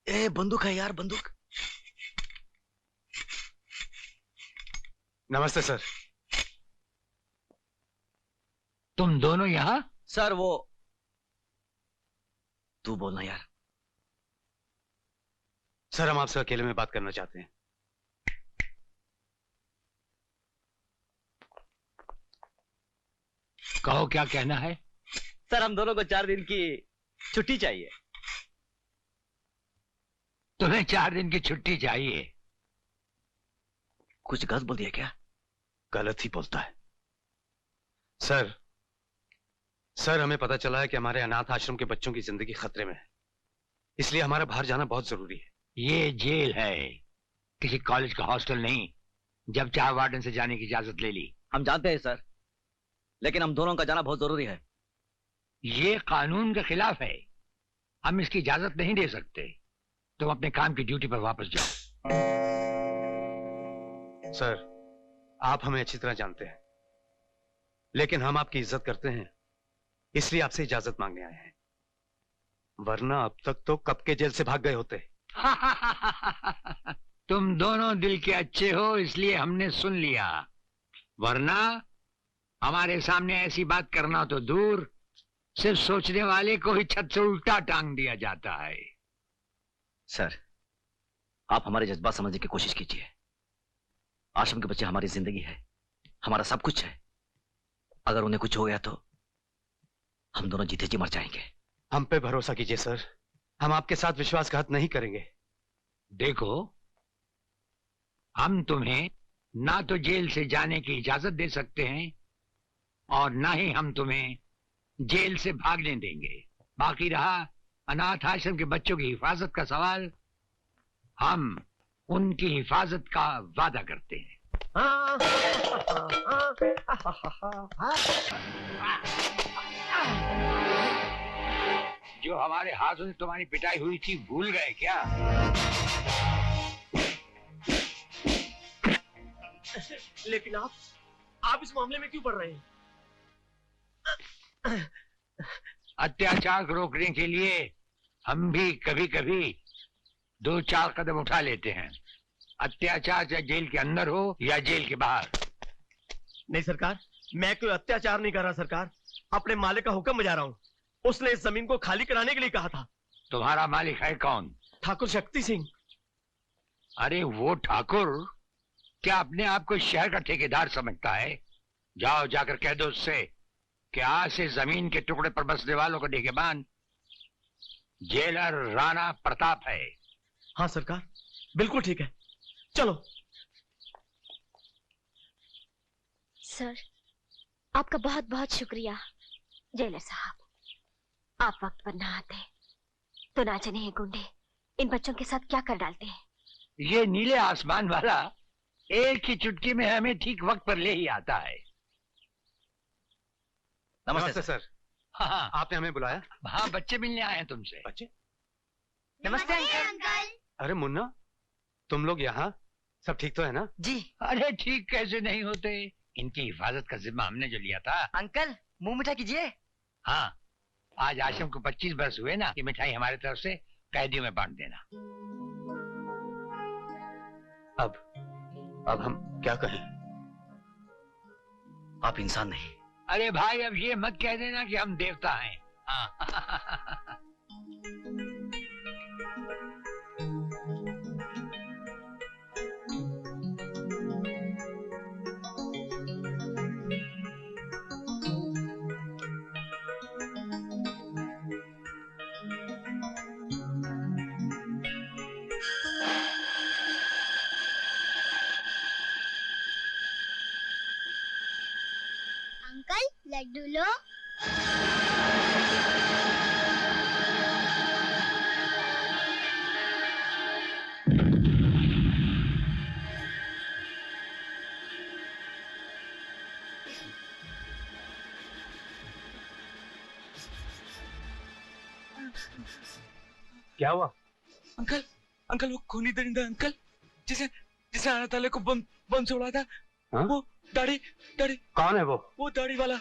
ए बंदूक है यार, बंदूक। नमस्ते सर। तुम दोनों यहाँ? सर वो, तू बोलना यार। सर हम आपसे अकेले में बात करना चाहते हैं। कहो क्या कहना है? सर हम दोनों को 4 दिन की छुट्टी चाहिए। तुम्हें 4 दिन की छुट्टी चाहिए? कुछ गलत बोल दिया क्या? गलत ही बोलता है सर। सर हमें पता चला है कि हमारे अनाथ आश्रम के बच्चों की जिंदगी खतरे में है, इसलिए हमारा बाहर जाना बहुत जरूरी है। ये जेल है, किसी कॉलेज का हॉस्टल नहीं। जब चाहे वार्डन से जाने की इजाजत ले ली। हम जानते हैं सर, लेकिन हम दोनों का जाना बहुत जरूरी है। ये कानून के खिलाफ है, हम इसकी इजाजत नहीं दे सकते। तुम अपने काम की ड्यूटी पर वापस जाओ। सर आप हमें अच्छी तरह जानते हैं, लेकिन हम आपकी इज्जत करते हैं, इसलिए आपसे इजाजत मांगने आए हैं। वरना अब तक तो कब के जेल से भाग गए होते। तुम दोनों दिल के अच्छे हो, इसलिए हमने सुन लिया। वरना हमारे सामने ऐसी बात करना तो दूर, सिर्फ सोचने वाले को ही छत से उल्टा टांग दिया जाता है। सर आप हमारे जज्बात समझने की कोशिश कीजिए। आश्रम के बच्चे हमारी जिंदगी है, हमारा सब कुछ है। अगर उन्हें कुछ हो गया तो हम दोनों जीते जी मर जाएंगे। हम पे भरोसा कीजिए सर, हम आपके साथ विश्वासघात नहीं करेंगे। देखो, हम तुम्हें ना तो जेल से जाने की इजाजत दे सकते हैं और ना ही हम तुम्हें जेल से भागने देंगे। बाकी रहा अनाथ आश्रम के बच्चों की हिफाजत का सवाल, हम उनकी हिफाजत का वादा करते हैं। जो हमारे हाथों से तुम्हारी पिटाई हुई थी भूल गए क्या? लेकिन आप इस मामले में क्यों पड़ रहे हैं? अत्याचार को रोकने के लिए हम भी कभी कभी 2-4 कदम उठा लेते हैं। अत्याचार चाहे जेल के अंदर हो या जेल के बाहर। नहीं सरकार, मैं कोई अत्याचार नहीं कर रहा सरकार, अपने मालिक का हुक्म बजा रहा हूँ। उसने इस जमीन को खाली कराने के लिए कहा था। तुम्हारा मालिक है कौन? ठाकुर शक्ति सिंह। अरे वो ठाकुर क्या अपने आप को शहर का ठेकेदार समझता है? जाओ जाकर कह दो उससे कि आज से जमीन के टुकड़े पर बसने वालों का निगहबान जेलर राणा प्रताप है। हाँ सरकार, बिल्कुल ठीक है, चलो। सर आपका बहुत बहुत शुक्रिया। जेलर साहब, आप वक्त पर ना आते तो ना जाने ये गुंडे इन बच्चों के साथ क्या कर डालते हैं। ये नीले आसमान वाला एक ही चुटकी में हमें ठीक वक्त पर ले ही आता है। नमस्ते सर। हाँ आपने हमें बुलाया? हाँ, बच्चे मिलने आए हैं तुमसे। बच्चे? नमस्ते अंकल। अरे मुन्ना, तुम लोग यहाँ? सब ठीक तो है ना? जी। अरे ठीक कैसे नहीं होते, इनकी हिफाजत का जिम्मा हमने जो लिया था। अंकल मुंह मीठा कीजिए। हाँ, आज आश्रम को 25 बरस हुए ना, ये मिठाई हमारी तरफ से कैदियों में बांट देना। अब हम क्या कहें? आप इंसान नहीं। अरे भाई अब ये मत कह देना कि हम देवता हैं। हाँ। अंकल लड्डू लो। क्या हुआ? अंकल, अंकल वो खूनी दरिंदा अंकल जिसे जिसे आने ताले को बम छोड़ा था। हाँ? वो दाढ़ी दाढ़ी कौन है वो दाढ़ी वाला।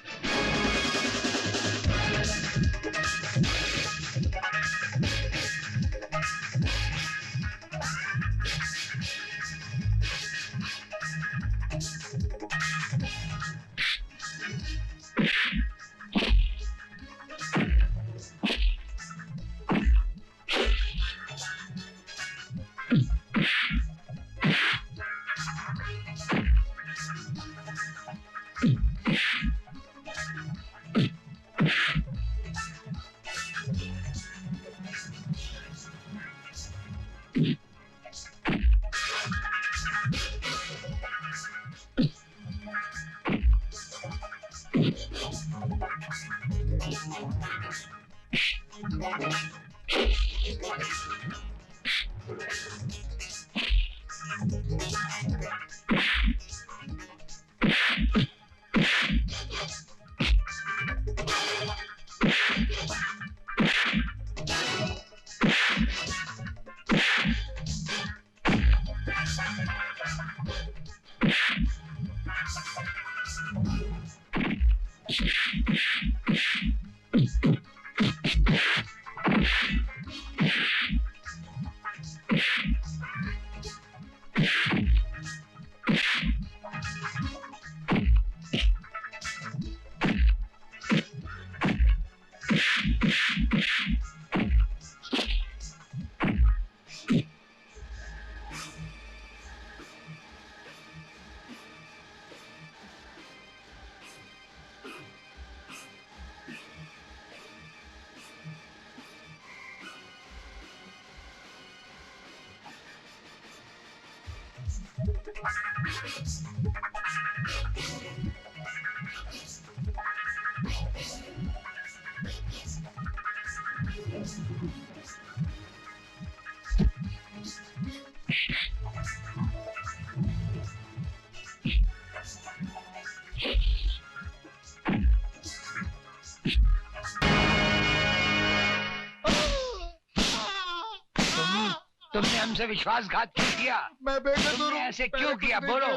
तुमने हमसे विश्वासघात क्यों किया? मैं बेकसूर तुमने हूँ। ऐसे क्यों किया? बोलो।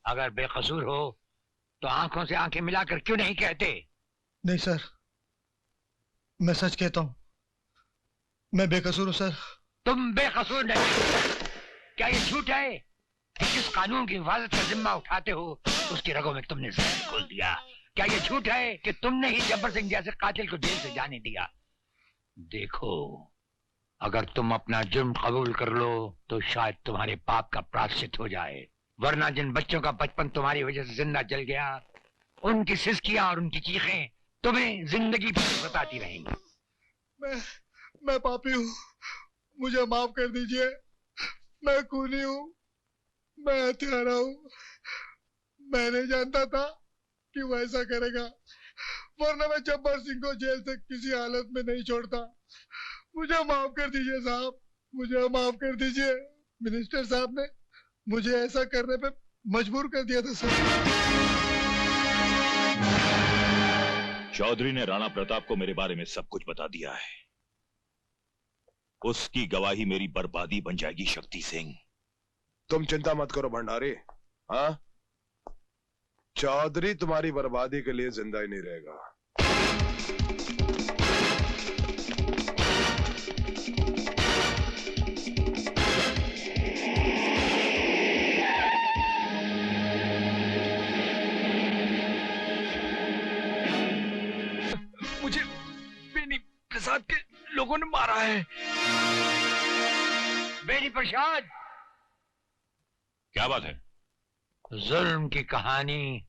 अगर बेकसूर हो तो आंखों से आंखें मिलाकर क्यों नहीं कहते? नहीं सर, मैं सच कहता हूँ, मैं बेकसूर हूँ सर। तुम बेकसूर नहीं। क्या ये झूठ है कि जिस कानून की हिफाजत का जिम्मा उठाते हो उसकी रगों में तुमने जहर घोल दिया? क्या ये झूठ है कि तुमने ही जब्बर सिंह जैसे कातिल को जेल से जाने दिया? देखो, अगर तुम अपना जुर्म कबूल कर लो तो शायद तुम्हारे पाप का प्रायश्चित हो जाए, वरना जिन बच्चों का बचपन तुम्हारी वजह से जिंदा जल गया, उनकी सिसकियां और उनकी चीखें तुम्हें जिंदगी भर सताती रहेंगी। मैं पापी हूँ, मुझे माफ कर दीजिए। मैं खूनी हूँ, मैं हत्यारा हूँ। मैं नहीं जानता था कि वो ऐसा करेगा, वरना मैं जब्बार सिंह को जेल से किसी हालत में नहीं छोड़ता। मुझे माफ कर दीजिए साहब, मुझे माफ कर दीजिए। मिनिस्टर साहब ने मुझे ऐसा करने पे मजबूर कर दिया था सर। चौधरी ने राणा प्रताप को मेरे बारे में सब कुछ बता दिया है। उसकी गवाही मेरी बर्बादी बन जाएगी शक्ति सिंह। तुम चिंता मत करो भंडारी। हाँ, चौधरी तुम्हारी बर्बादी के लिए जिंदा ही नहीं रहेगा। मुझे बेनी प्रसाद के लोगों ने मारा है। बेनी प्रसाद? क्या बात है? जुल्म की कहानी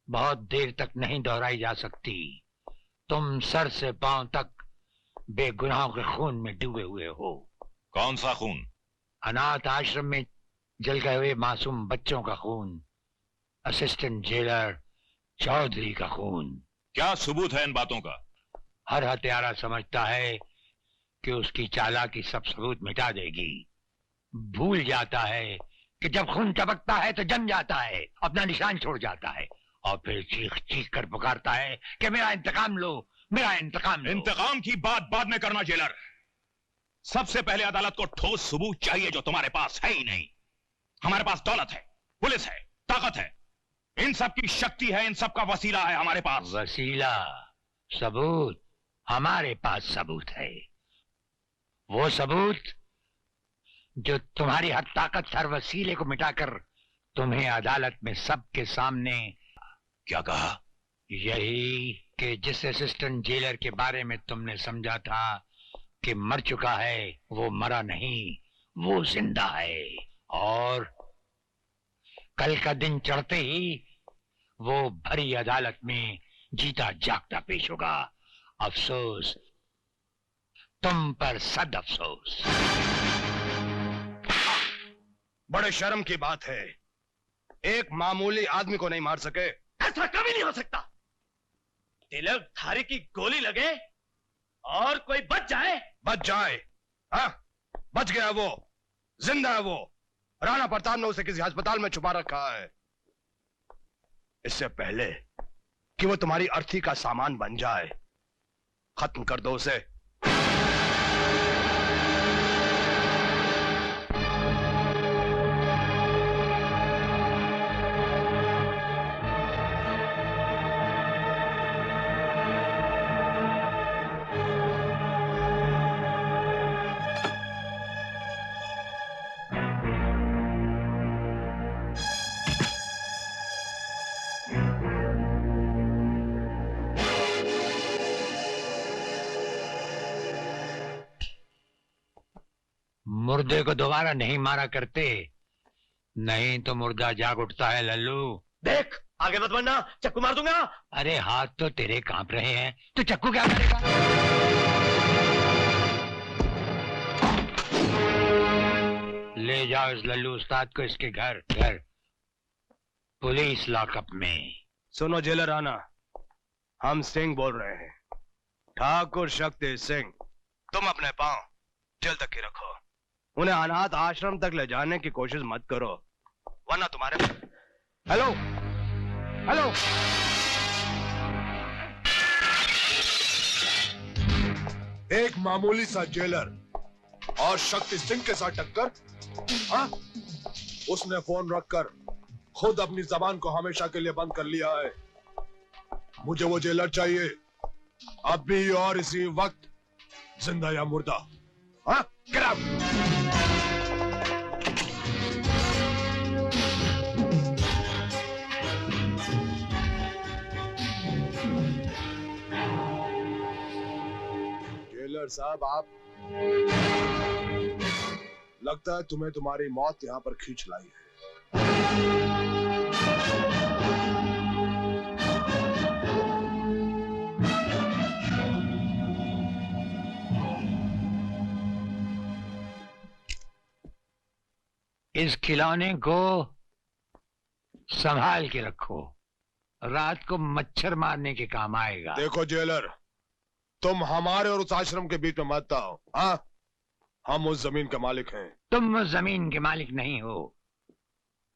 बहुत देर तक नहीं दोहराई जा सकती। तुम सर से पांव तक बेगुनाहों के खून में डूबे हुए हो। कौन सा खून? अनाथ आश्रम में जल गए हुए मासूम बच्चों का खून, असिस्टेंट जेलर चौधरी का खून। क्या सबूत है इन बातों का? हर हत्यारा समझता है कि उसकी चालाकी सब सबूत मिटा देगी। भूल जाता है कि जब खून टपकता है तो जम जाता है, अपना निशान छोड़ जाता है और फिर चीख चीख कर पुकारता है कि मेरा इंतकाम लो, मेरा इंतकाम लो। इंतकाम की बात बाद में करना जेलर। सबसे पहले अदालत को ठोस सबूत चाहिए जो तुम्हारे पास है ही नहीं। हमारे पास दौलत है, पुलिस है, ताकत है, इन सब की शक्ति है, इन सब का वसीला है हमारे पास। वसीला, सबूत? हमारे पास सबूत है। वो सबूत जो तुम्हारी हर ताकत, हर वसीले को मिटाकर तुम्हें अदालत में सबके सामने। क्या कहा? यही कि जिस असिस्टेंट जेलर के बारे में तुमने समझा था कि मर चुका है, वो मरा नहीं, वो जिंदा है। और कल का दिन चढ़ते ही वो भरी अदालत में जीता जागता पेश होगा। अफसोस तुम पर, सद अफसोस। बड़े शर्म की बात है, एक मामूली आदमी को नहीं मार सके। ऐसा कभी नहीं हो सकता। तिलक धारी की गोली लगे और कोई बच जाए? बच जाए? हाँ, बच गया वो, जिंदा है वो। राणा प्रताप ने उसे किसी अस्पताल में छुपा रखा है, इससे पहले कि वो तुम्हारी अर्थी का सामान बन जाए। खत्म कर दो उसे। मुर्दे को दोबारा नहीं मारा करते, नहीं तो मुर्दा जाग उठता है लल्लू। देख, आगे मत बढ़ना, चक्कू मार दूंगा। अरे हाथ तो तेरे कांप रहे हैं, तो चक्कू क्या करेगा? ले जाओ इस लल्लू उस्ताद को इसके घर पुलिस लॉकअप में। सुनो जेलर राणा, हम सिंह बोल रहे हैं, ठाकुर शक्ति सिंह। तुम अपने पांव जेल तक ही रखो, उन्हें अनाथ आश्रम तक ले जाने की कोशिश मत करो, वरना तुम्हारे। हेलो हेलो, एक मामूली सा जेलर और शक्ति सिंह के साथ टक्कर? हाँ? उसने फोन रखकर खुद अपनी जबान को हमेशा के लिए बंद कर लिया है। मुझे वो जेलर चाहिए, अभी और इसी वक्त, जिंदा या मुर्दा। हाँ? Get out! जेलर साहब, आप, लगता है तुम्हें तुम्हारी मौत यहां पर खींच लाई है। इस खिलौने को संभाल के रखो, रात को मच्छर मारने के काम आएगा। देखो जेलर, तुम हमारे और उस आश्रम के बीच में मत आओ। हाँ, हम उस जमीन के मालिक हैं। तुम उस जमीन के मालिक नहीं हो,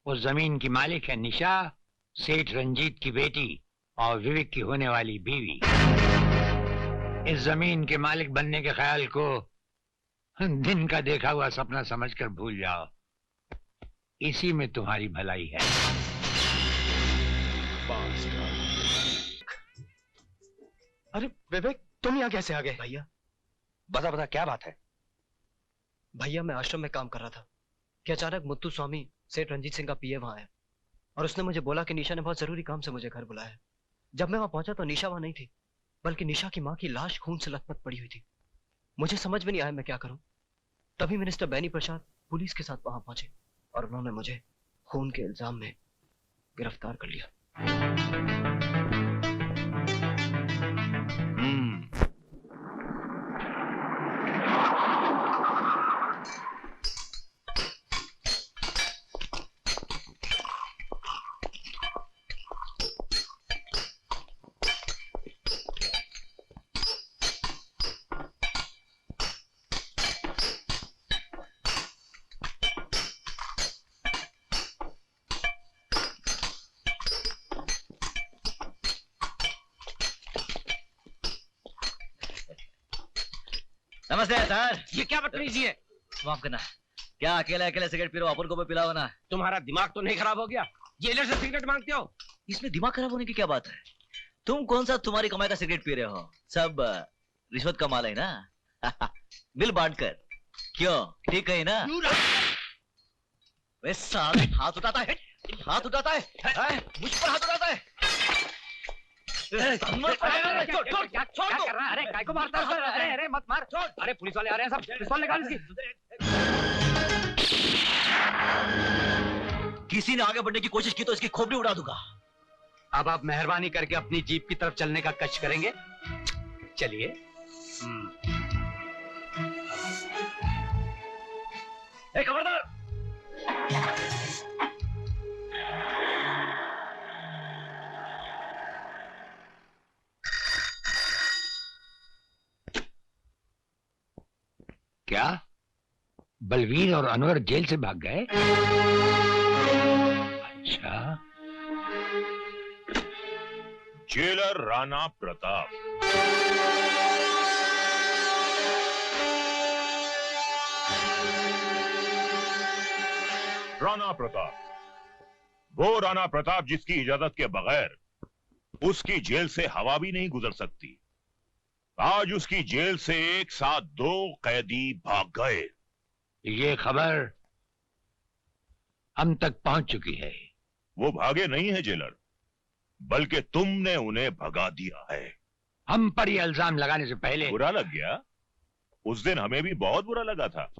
उस जमीन की मालिक है निशा, सेठ रंजीत की बेटी और विवेक की होने वाली बीवी। इस जमीन के मालिक बनने के ख्याल को दिन का देखा हुआ सपना समझकर भूल जाओ, इसी में तुम्हारी भलाई है। अरे विवेक, तुम यहाँ कैसे आ गए? भैया बता क्या बात है? भैया, मैं आश्रम में काम कर रहा था कि अचानक मुत्तू स्वामी सेठ रंजीत सिंह का पीए वहां आया और उसने मुझे बोला कि निशा ने बहुत जरूरी काम से मुझे घर बुलाया है। जब मैं वहां पहुंचा तो निशा वहां नहीं थी, बल्कि निशा की माँ की लाश खून से लथपथ पड़ी हुई थी। मुझे समझ में नहीं आया मैं क्या करूं। तभी मिनिस्टर बैनी प्रसाद पुलिस के साथ वहां पहुंचे और उन्होंने मुझे खून के इल्जाम में गिरफ्तार कर लिया। नमस्ते सर। ये क्या बदतमीजी है? माफ करना, क्या अकेले अकेले सिगरेट पी रहे हो? अपन को भी पिलाओ ना। तुम्हारा दिमाग तो नहीं खराब हो गया? जेलर से सिगरेट मांगते हो? इसमें दिमाग खराब होने की क्या बात है? तुम कौन सा तुम्हारी कमाई का सिगरेट पी रहे हो? सब रिश्वत का माल है ना। बिल बांटकर। क्यों, ठीक है ना? वे साले हाथ उठाता है, हाथ उठाता है, मुझ पर हाथ उठाता है। क्या कर रहा है? अरे काय को मारता है? अरे मत मार। अरे पुलिस वाले आ रहे हैं, सब पिस्तौल निकाल इसकी। किसी ने आगे बढ़ने की कोशिश की तो इसकी खोपड़ी उड़ा दूंगा। अब आप मेहरबानी करके अपनी जीप की तरफ चलने का कष्ट करेंगे? चलिए। खबरदार। क्या बलवीर और अनवर जेल से भाग गए? अच्छा। जेलर राणा प्रताप। राणा प्रताप, वो राणा प्रताप जिसकी इजाजत के बगैर उसकी जेल से हवा भी नहीं गुजर सकती। आज उसकी जेल से एक साथ 2 कैदी भाग गए। ये खबर हम तक पहुंच चुकी है। वो भागे नहीं है जेलर, बल्कि तुमने उन्हें भगा दिया है। हम पर यह इल्जाम लगाने से पहले बुरा लग गया? उस दिन हमें भी बहुत बुरा लगा था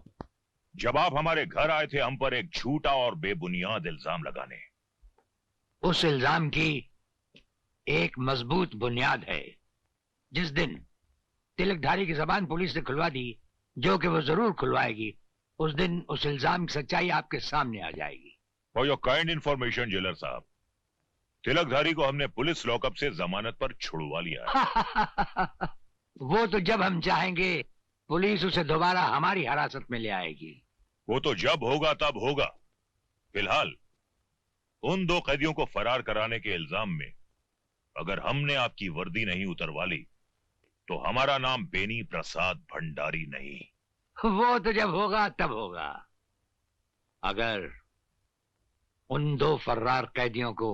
जब आप हमारे घर आए थे हम पर एक झूठा और बेबुनियाद इल्जाम लगाने। उस इल्जाम की एक मजबूत बुनियाद है। जिस दिन तिलकधारी की जबान पुलिस ने खुलवा दी, जो कि वो जरूर खुलवाएगी, उस दिन उस इल्जाम की सच्चाई आपके सामने आ जाएगी। For your kind information jailer साहब, तिलकधारी को हमने पुलिस लॉकअप से जमानत पर छुड़वा लिया है। वो तो जब हम चाहेंगे पुलिस उसे दोबारा हमारी हिरासत में ले आएगी। वो तो जब होगा तब होगा। फिलहाल उन 2 कैदियों को फरार कराने के इल्जाम में अगर हमने आपकी वर्दी नहीं उतरवा ली तो हमारा नाम बेनी प्रसाद भंडारी नहीं। वो तो जब होगा तब होगा। अगर उन 2 फर्रार कैदियों को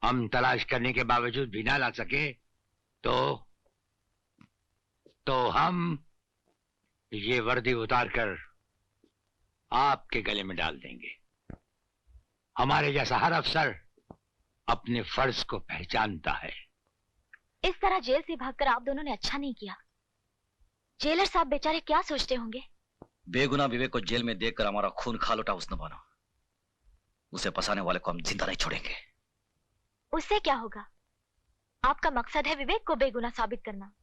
हम तलाश करने के बावजूद भी ना ला सके तो हम ये वर्दी उतारकर आपके गले में डाल देंगे। हमारे जैसा हर अफसर अपने फर्ज को पहचानता है। इस तरह जेल से भागकर आप दोनों ने अच्छा नहीं किया। जेलर साहब बेचारे क्या सोचते होंगे? बेगुनाह विवेक को जेल में देखकर हमारा खून खालोटा उसने बना। उसे फंसाने वाले को हम जिंदा नहीं छोड़ेंगे। उससे क्या होगा? आपका मकसद है विवेक को बेगुनाह साबित करना,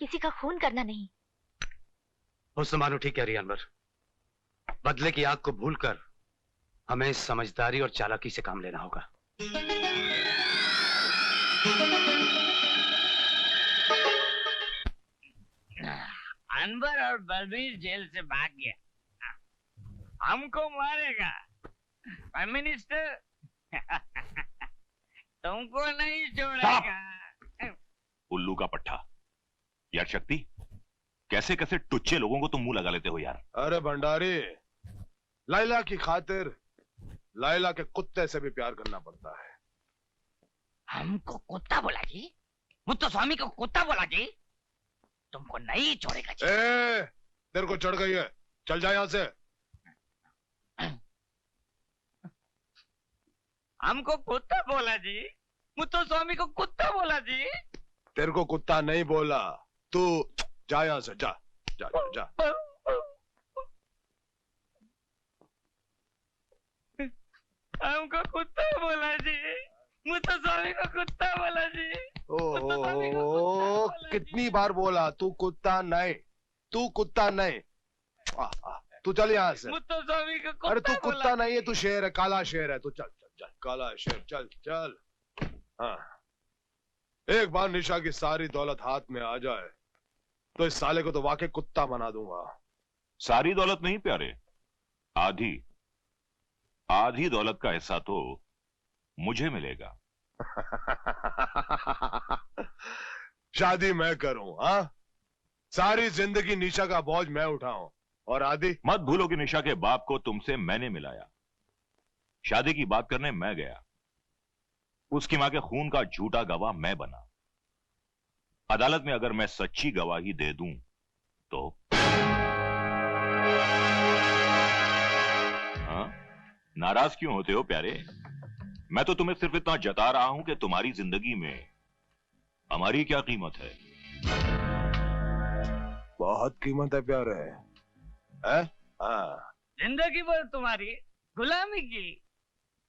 किसी का खून करना नहीं। हुस्न ठीक कह रही है अनवर। बदले की आग को भूलकर हमें समझदारी और चालाकी से काम लेना होगा। अनवर और बलबीर जेल से भाग गया, हमको मारेगा। प्राइम मिनिस्टर तुमको नहीं छोड़ेगा। उल्लू का पट्टा। यार शक्ति, कैसे कैसे टुच्चे लोगों को तुम मुंह लगा लेते हो यार। अरे भंडारी, लाइला की खातिर लाइला के कुत्ते से भी प्यार करना पड़ता है। हमको कुत्ता बोला जी? मुत्तो स्वामी को कुत्ता बोला जी? तुमको नहीं छोड़ेगा जी। तेरे को चढ़ गई है, चल जा यहाँ से। हमको कुत्ता बोला जी? मुत्तो स्वामी को कुत्ता बोला जी? तेरे को कुत्ता नहीं बोला, तू जा यहाँ से, जा जा जा, जा। हमको कुत्ता बोला जी, मुत्तो स्वामी को कुत्ता बोला जी। ओ, कितनी बार बोला तू कुत्ता नहीं, तू कुत्ता नहीं। तू चल यहाँ से। मुत्तो स्वामी को कुत्ता। अरे तू कुत्ता नहीं है, तू शेर है, काला शेर है। तू चल चल चल, काला शेर, चल चल। हाँ, एक बार निशा की सारी दौलत हाथ में आ जाए तो इस साले को तो वाकई कुत्ता बना दूंगा। सारी दौलत नहीं प्यारे, आधी आधी दौलत का हिस्सा तो मुझे मिलेगा। शादी मैं करूं, हाँ? सारी जिंदगी निशा का बोझ मैं उठाऊं और आदि? मत भूलो कि निशा के बाप को तुमसे मैंने मिलाया। शादी की बात करने मैं गया, उसकी मां के खून का झूठा गवाह मैं बना। अदालत में अगर मैं सच्ची गवाही दे दूं तो हाँ? नाराज क्यों होते हो प्यारे? मैं तो तुम्हें सिर्फ इतना जता रहा हूं कि तुम्हारी जिंदगी में हमारी क्या कीमत है। बहुत कीमत है प्यारे, है? हाँ। जिंदगी भर तुम्हारी गुलामी की,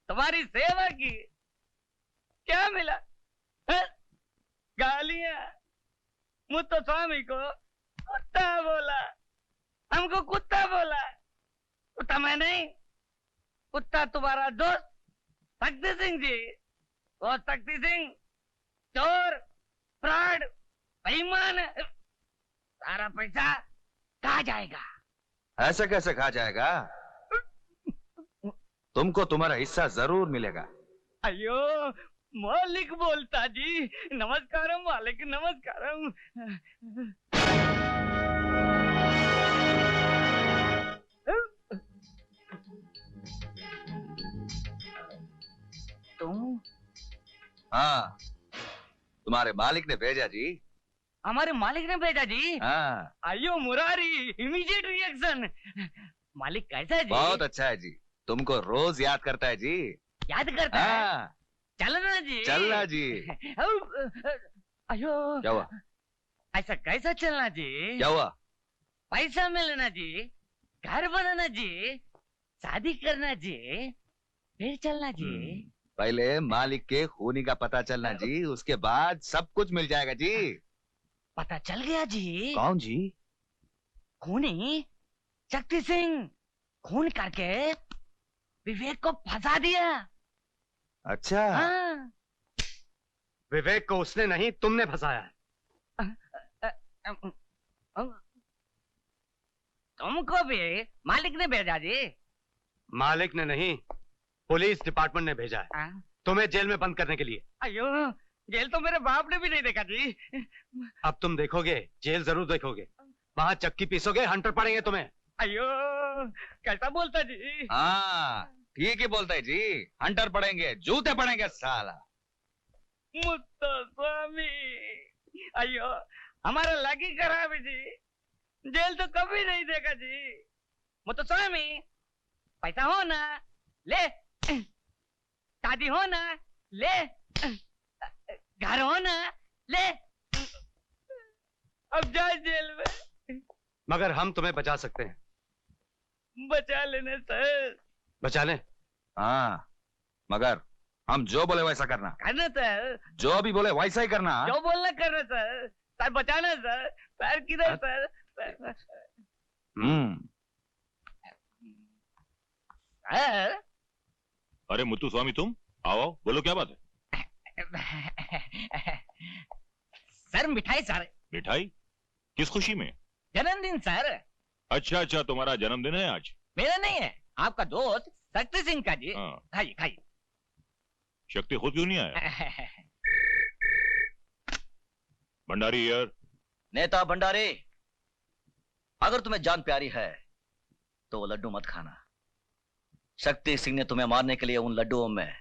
तुम्हारी सेवा की, क्या मिला? गालियां। मुत्तो स्वामी को कुत्ता बोला, हमको कुत्ता बोला। कुत्ता मैं नहीं, कुत्ता तुम्हारा दोस्त शक्ति सिंह जी। वो शक्ति सिंह चोर, फ्रॉड, बेईमान। सारा पैसा कहाँ जाएगा? ऐसे कैसे खा जाएगा? तुमको तुम्हारा हिस्सा जरूर मिलेगा। अयो मालिक बोलता जी। नमस्कारम मालिक, नमस्कारम। तुम? हाँ, तुम्हारे मालिक ने भेजा जी। हमारे मालिक ने भेजा जी? हाँ। अयो मुरारी, इमीडिएट रिएक्शन। मालिक कैसा है जी? बहुत अच्छा है जी, तुमको रोज याद करता है जी। याद करता है? हाँ। चलना जी। चलना जी। अयो क्या हुआ? ऐसा कैसा चलना जी? क्या हुआ? पैसा मिलना जी, घर बनाना जी, शादी करना जी, फिर चलना जी। पहले मालिक के खूनी का पता चलना जी, उसके बाद सब कुछ मिल जाएगा जी। पता चल गया जी। कौन जी? खूनी शक्ति सिंह खून करके विवेक को फंसा दिया। अच्छा। हाँ। विवेक को उसने नहीं, तुमने फंसाया है। तुमको भी मालिक ने भेजा जी? मालिक ने नहीं, पुलिस डिपार्टमेंट ने भेजा है तुम्हें जेल में बंद करने के लिए। अयो जेल तो मेरे बाप ने भी नहीं देखा जी। अब तुम देखोगे, जेल जरूर देखोगे। वहाँ चक्की पीसोगे, हंटर पड़ेंगे तुम्हें। अयो कैसा बोलता जी? हाँ ठीक ही बोलता है जी, हंटर पड़ेंगे, जूते पड़ेंगे साला। मुत्तो स्वामी, अयो हमारा लगी खराब है जी, जेल तो कभी नहीं देखा जी। मुत्तो स्वामी पैसा हो ना ले, शादी हो ना ले, घर हो ना ले, अब जाए जेल में। मगर हम तुम्हें बचा सकते हैं। बचा लेने सर। बचा ले? हाँ, मगर हम जो बोले वैसा करना। करना सर। जो भी बोले वैसा ही करना। जो बोलना करना सर। सर बचाना सर। पैर किधर सर? सर। अरे मुत्तू स्वामी, तुम आओ, बोलो क्या बात है? सर मिठाई सर। मिठाई? किस खुशी में? जन्मदिन सर। अच्छा अच्छा, तुम्हारा जन्मदिन है आज? मेरा नहीं है, आपका दोस्त शक्ति सिंह का जी। हाँ। खाइए खाइए। शक्ति खुद क्यों नहीं आया? भंडारी यार। नेता भंडारी, अगर तुम्हें जान प्यारी है तो वो लड्डू मत खाना। शक्ति सिंह ने तुम्हें मारने के लिए उन लड्डुओं में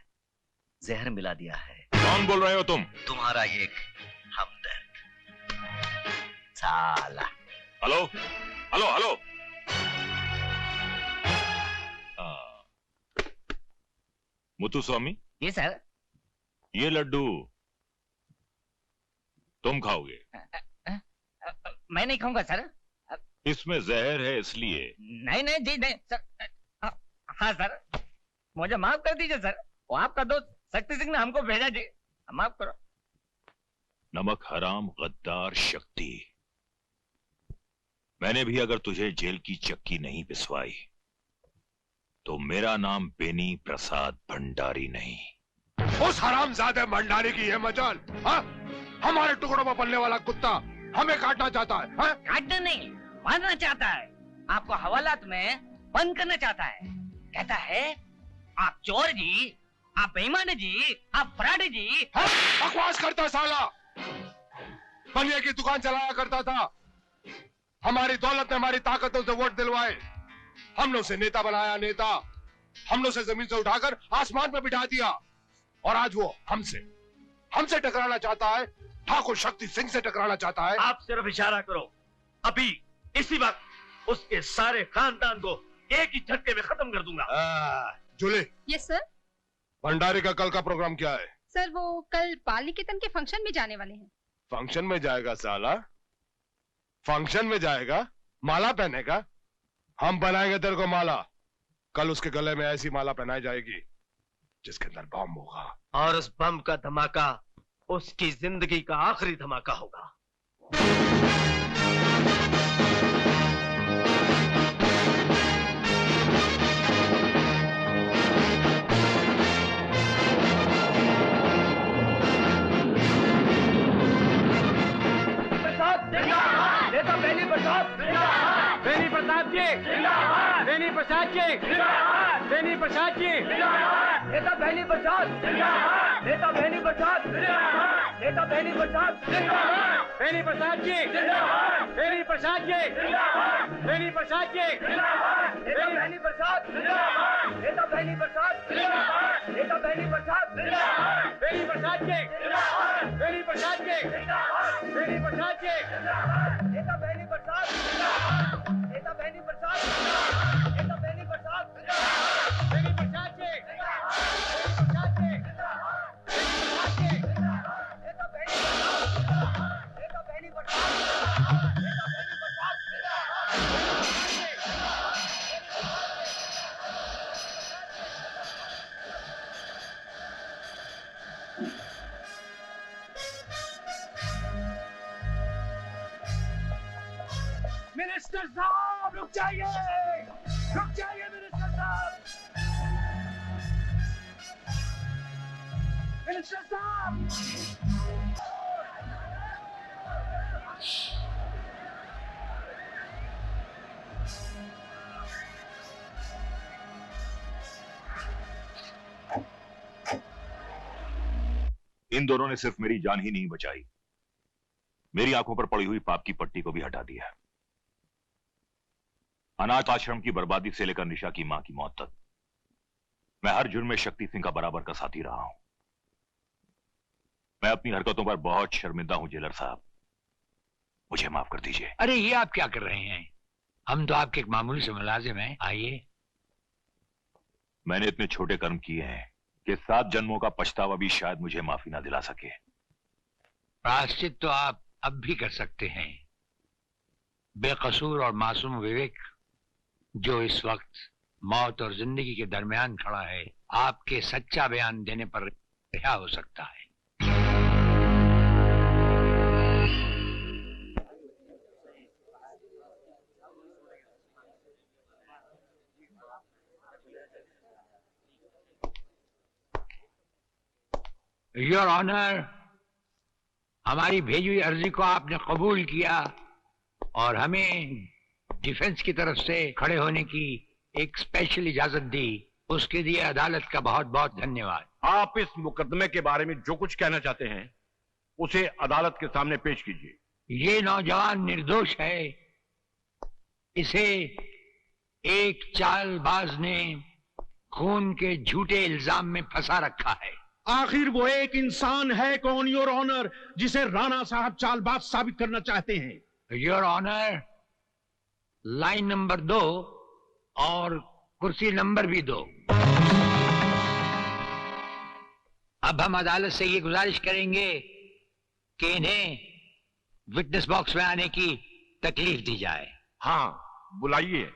जहर मिला दिया है। कौन बोल रहे हो तुम? तुम्हारा एक हमदर्द साला। Hello hello hello. Muthu Swamy. जी सर। ये लड्डू तुम खाओगे? मैं नहीं खाऊंगा सर। इसमें जहर है इसलिए। नहीं नहीं जी नहीं सर। हाँ सर, मुझे माफ कर दीजिए सर, वो आपका दोस्त शक्ति सिंह ने हमको भेजा जी, माफ करो। नमक हराम गद्दार शक्ति, मैंने भी अगर तुझे जेल की चक्की नहीं पिसवाई तो मेरा नाम बेनी प्रसाद भंडारी नहीं। उस हरामजादे भंडारी की है मजाल। हमारे टुकड़ों में पलने वाला कुत्ता हमें काटना चाहता है। काटना नहीं, मारना चाहता है। आपको हवालात में बंद करना चाहता है। कहता है आप चोर जी, आप बेईमान जी, आप फराडी जी। बकवास करता साला। बनिया की दुकान चलाया करता था, हमारी दौलत ने हमारी ताकतों से वोट दिलवाए, हमने उसे नेता बनाया। नेता हमने उसे जमीन से उठाकर आसमान में बिठा दिया और आज वो हमसे टकराना चाहता है। ठाकुर शक्ति सिंह से टकराना चाहता है। आप सिर्फ इशारा करो, अभी इसी वक्त उसके सारे खानदान को एक ही झटके में खत्म कर दूंगा। जूली। Yes sir. भंडारी का कल का प्रोग्राम क्या है? सर वो कल बाल निकेतन के फंक्शन में जाने वाले हैं। फंक्शन में जाएगा साला? फंक्शन में जाएगा, माला पहनेगा? हम बनाएंगे तेरे को माला। कल उसके गले में ऐसी माला पहनाई जाएगी जिसके अंदर बम होगा, और उस बम का धमाका उसकी जिंदगी का आखिरी धमाका होगा। नेता बेनी प्रसाद, बेनी प्रताप जी जिंदाबाद, बेनी प्रसाद जी जिंदाबाद, बेनी प्रसाद जी जिंदाबाद, नेता बेनी प्रसाद जिंदाबाद, नेता बेनी प्रसाद जिंदाबाद, नेता बेनी प्रसाद जिंदाबाद, बेनी प्रसाद जी जिंदाबाद, बेनी प्रसाद जी जिंदाबाद, बेनी प्रसाद जी जिंदाबाद, नेता बेनी प्रसाद जिंदाबाद, नेता बेनी प्रसाद जिंदाबाद, नेता बेनी प्रसाद जिंदाबाद, बेनी प्रसाद जी जिंदाबाद, बेनी प्रसाद जी जिंदाबाद, बेनी प्रसाद जी जिंदाबाद, नेता बेनी प्रसाद जिंदाबाद, नेता बेनी प्रसाद जिंदाबाद, नेता बेनी प्रसाद जिंदाबाद, बेनी प्रसाद जी जिंदाबाद, बेनी प्रसाद जी जिंदाबाद, बेनी प्रसाद जी जिंदाबाद, नेता बेनी प्रसाद जिंदाबाद, नेता बेनी प्रसाद जिंदाबाद, नेता बेनी प्रसाद मिनिस्टर साहब रुक जाइए मिनिस्टर साहब, मिनिस्टर साहब। इन दोनों ने सिर्फ मेरी जान ही नहीं बचाई, मेरी आंखों पर पड़ी हुई पाप की पट्टी को भी हटा दिया। अनाथ आश्रम की बर्बादी से लेकर निशा की मां की मौत तक मैं हर जुर्म में शक्ति सिंह का बराबर का साथी रहा हूं। मैं अपनी हरकतों पर बहुत शर्मिंदा हूं जेलर साहब, मुझे माफ कर दीजिए। अरे ये आप क्या कर रहे हैं? हम तो आपके एक मामूली से मुलाजिम हैं। आइए। मैंने इतने छोटे कर्म किए हैं कि 7 जन्मों का पछतावा भी शायद मुझे माफी ना दिला सके। प्रायश्चित तो आप अब भी कर सकते हैं। बेकसूर और मासूम विवेक जो इस वक्त मौत और जिंदगी के दरमियान खड़ा है, आपके सच्चा बयान देने पर रिहा हो सकता है। योर ऑनर, हमारी भेजी हुई अर्जी को आपने कबूल किया और हमें डिफेंस की तरफ से खड़े होने की एक स्पेशल इजाजत दी, उसके लिए अदालत का बहुत बहुत धन्यवाद। आप इस मुकदमे के बारे में जो कुछ कहना चाहते हैं उसे अदालत के सामने पेश कीजिए। ये नौजवान निर्दोष है, इसे एक चालबाज ने खून के झूठे इल्जाम में फंसा रखा है। आखिर वो एक इंसान है कौन योर ऑनर जिसे राणा साहब चालबाज साबित करना चाहते हैं? योर ऑनर, लाइन नंबर 2 और कुर्सी नंबर भी 2। अब हम अदालत से ये गुजारिश करेंगे कि इन्हें विटनेस बॉक्स में आने की तकलीफ दी जाए। हाँ, बुलाइए।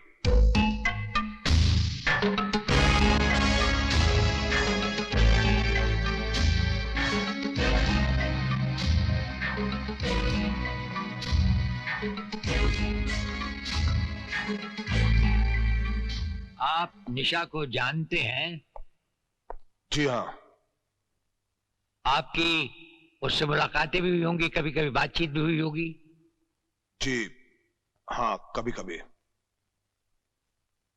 आप निशा को जानते हैं? जी हाँ। आपकी उससे मुलाकातें भी हुई होंगी, कभी कभी बातचीत भी हुई होगी? जी हाँ, कभी कभी।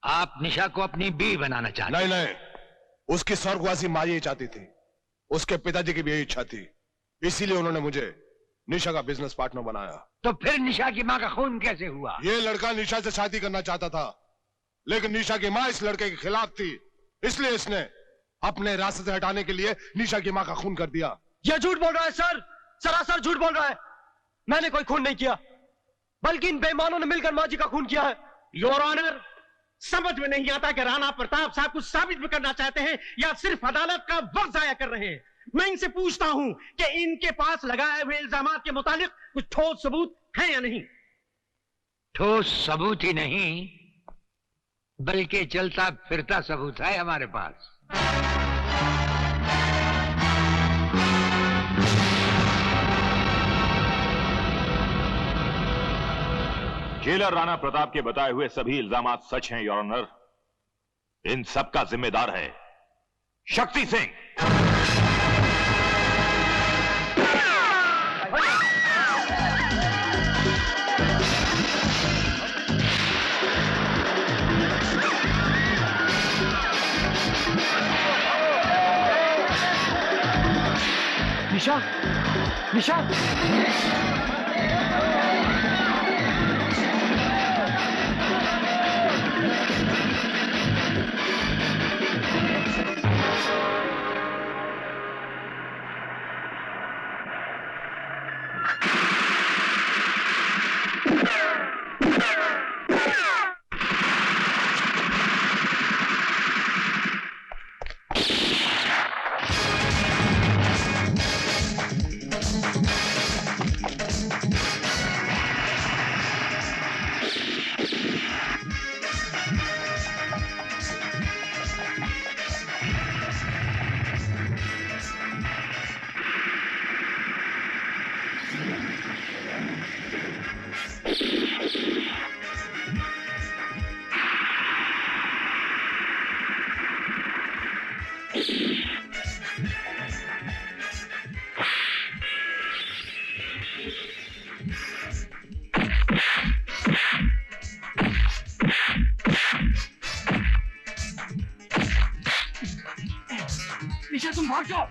आप निशा को अपनी बीवी बनाना चाहते? नहीं नहीं, उसकी स्वर्गवासी माँ यही चाहती थी, उसके पिताजी की भी यही इच्छा थी, इसीलिए उन्होंने मुझे निशा का बिजनेस पार्टनर बनाया। तो फिर निशा की माँ का खून कैसे हुआ? ये लड़का निशा से शादी करना चाहता था, लेकिन निशा की माँ इस लड़के के खिलाफ थी, इसलिए इसने अपने रास्ते से हटाने के लिए निशा की माँ का खून कर दिया। ये झूठ बोल रहा है सर, सरासर झूठ बोल रहा है। मैंने कोई खून नहीं किया, बल्कि इन बेईमानों ने मिलकर माँ जी का खून किया है। योर ऑनर, समझ में नहीं आता कि राणा प्रताप साहब कुछ साबित भी करना चाहते हैं या सिर्फ अदालत का वक्त जाया कर रहे हैं। मैं इनसे पूछता हूं कि इनके पास लगाए हुए इल्जामात के मुताबिक कुछ ठोस सबूत है या नहीं? ठोस सबूत ही नहीं, बल्कि चलता फिरता सबूत है हमारे पास। जेलर राणा प्रताप के बताए हुए सभी इल्जामात सच हैं, योर ऑनर। इन सब का जिम्मेदार है शक्ति सिंह। निशा निशा तुम भाग जाओ।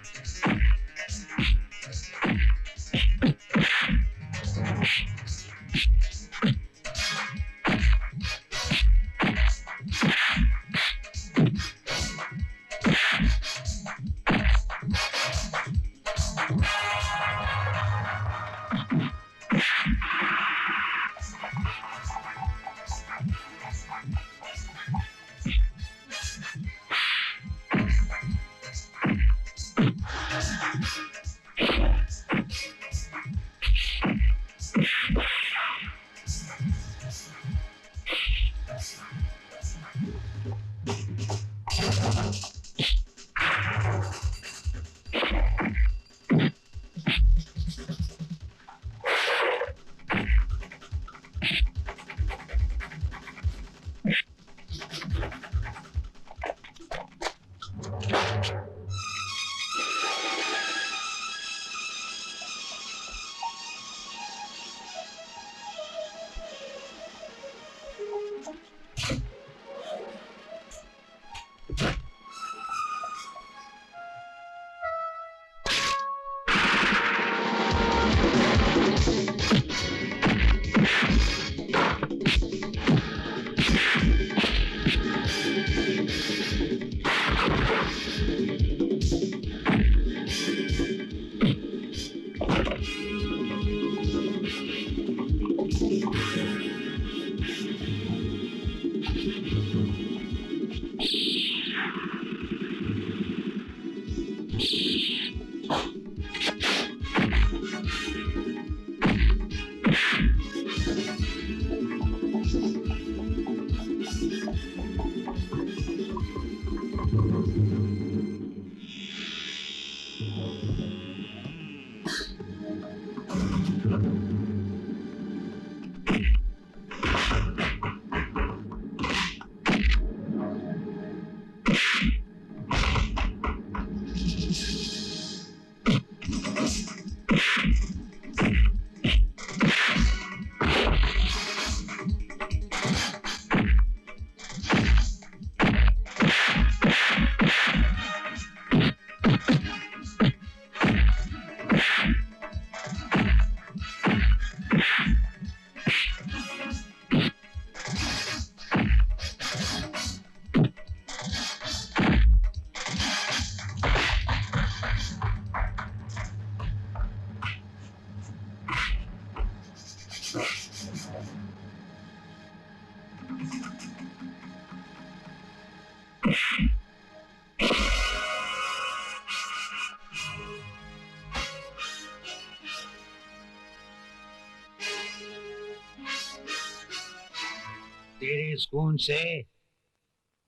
तेरे खून से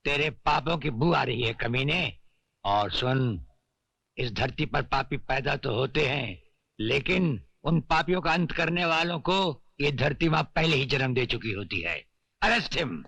तेरे पापों की बू आ रही है कमीने। और सुन, इस धरती पर पापी पैदा तो होते हैं, लेकिन उन पापियों का अंत करने वालों को ये धरती मां पहले ही जन्म दे चुकी होती है। Arrest him.